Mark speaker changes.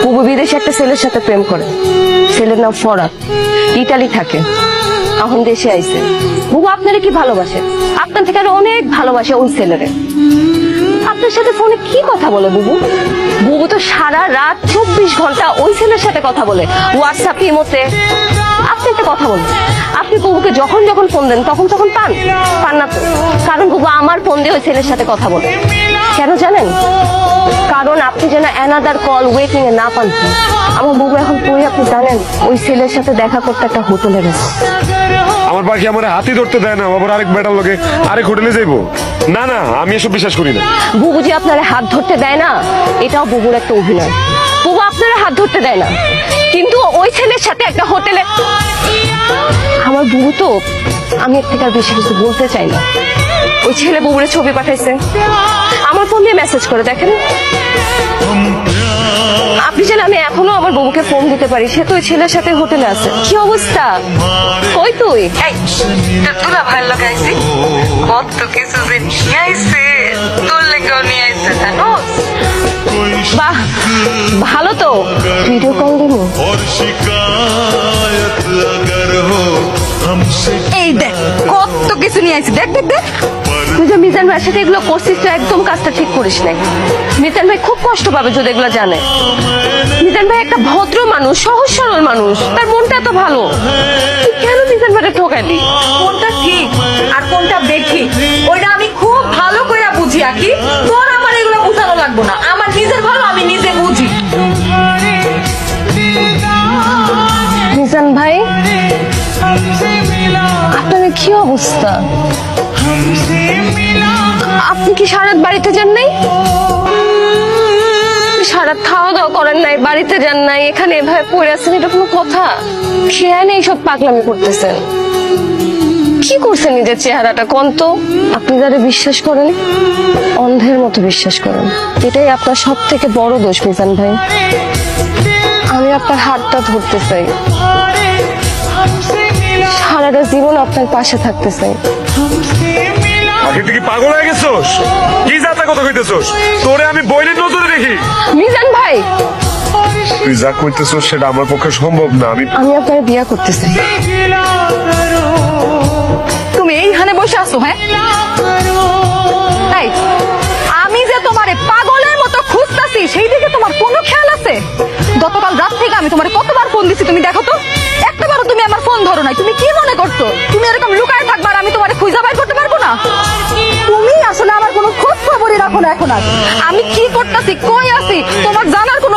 Speaker 1: বুবু বিদেশে একটা ছেলের সাথে প্রেম করে। ছেলের নাম ফরাদ, ইটালি থাকে, এখন দেশে আইছে। বুবু আপনারে কি ভালোবাসে, আপনার থেকে আরো অনেক ভালোবাসে ওই ছেলেরে। আপনার সাথে ফোনে কি কথা বলে বুবু? বুবু তো সারা রাত 24 ঘন্টা ওই ছেলের সাথে কথা বলে, হোয়াটসঅ্যাপ, ইমোতে। আপনি একটা কথা বলুন, আপনি বুবুকে যখন যখন ফোন দেন তখন তখন পান না তো? কারণ বুবু আমার ফোন দিয়ে ওই ছেলের সাথে কথা বলে। কেন জানেন? কারণ আপনি যেন অ্যানাদার কল ওয়েটিং এ না পান। আমার বুবু এখন কই আপনি জানেন? ওই ছেলের সাথে দেখা করতে একটা হোটেলে গেছে।
Speaker 2: আমার পাখি আমার হাতি ধরতে দেয় না, আবার আরেক বেটার লোকে আরেক হোটেলে যাইবো? না না, আমি এসব বিশ্বাস করি না।
Speaker 1: বুবু যে আপনার হাত ধরতে দেয় না, এটাও বুবুর একটা অভিনয়। বুবু আপনার হাত ধরতে দেয় না, কিন্তু ওই ছেলের সাথে একটা হোটেলে। আমার বুবু তো, আমি এর থেকে আর বেশি কিছু বলতে চাই না। ওই ছেলে বুবুরে ছবি পাঠাইছে, আমার ফোন দিয়ে মেসেজ করে দেখেন। আপনি যেন আমি এখনো আমার বুবুকে ফোন দিতে পারি, সে তো ওই ছেলের সাথে হোটেলে আছে। কি অবস্থা? কই তুই?
Speaker 3: তোরা ভালো লাগাইছি, কত কিছু যে নিয়ে আইছে, তোর লেগেও নিয়ে আইছে জানোস।
Speaker 1: বাহ, ভালো তো। ভিডিও কল দিব।
Speaker 3: এই দেখ কত কিছু নিয়ে আইছে, দেখ দেখ দেখ।
Speaker 1: তুই যে মিজান ভাইয়ের সাথে এগুলো করছিস, তো একদম কাজটা ঠিক করিস নাই। মিজান ভাই খুব কষ্ট পাবে যদি এগুলো জানে। মিজান ভাই একটা ভদ্র মানুষ, সহজ সরল মানুষ, তার মনটা এত ভালো। তুই কেন মিজান ভাইকে ঠকাইলি?
Speaker 3: কোনটা ঠিক আর কোনটা বেঠিক ওইটা আমি খুব ভালো করে বুঝি। আকি তোর আমার এগুলো বুঝানো লাগবো না, আমার নিজের ভালো আমি নিজে বুঝি।
Speaker 1: মিজান ভাই, আপনার কি অবস্থা? আপনি কি সারাত বাড়িতে যান নাই? সারাত খাওয়া দাওয়া করেন নাই, বাড়িতে যান নাই, এখানে এভাবে পড়ে আছেন, এটা কোনো কথা? খেয়াল নেই সব পাগলামি করতেছেন। কি করছেন নিজের চেহারাটা কোন তো? আপনি যারা বিশ্বাস করেন, অন্ধের মতো বিশ্বাস করেন। এটাই আপনার সব থেকে বড় দোষ মিজান ভাই। আমি আপনার হাতটা ধরতে চাই, সারাটা জীবন আপনার পাশে থাকতে চাই।
Speaker 2: আগে তুই কি পাগল হয়ে গেছোস? কি যাতা কথা কইতেছোস? তোরে আমি বইনের নজরে দেখি।
Speaker 1: মিজান ভাই,
Speaker 2: তুই যা কইতেছোস সেটা আমার পক্ষে সম্ভব না। আমি
Speaker 1: আপনার বিয়া করতে চাই।
Speaker 3: তুমি এইখানে বসে আছো? হ্যাঁ, তাই আমি যে তোমারে পাগলের মতো খুঁজতাছি সেই দিকে তোমার কোনো খেয়াল আছে? গতকাল রাত থেকে আমি তোমারে কতবার ফোন দিছি, তুমি দেখো তো একটাবারও তুমি আমার ফোন ধরো নাই। তুমি কি মনে করছো তুমি এরকম লুকায় থাকবার আমি তোমারে খুঁজে বের করতে পারবো না? তুমি আসলে আমার কোনো খোঁজ খবরই রাখো না এখন। আর আমি কি করতেছি, কই আছি, তোমার জানার কোনো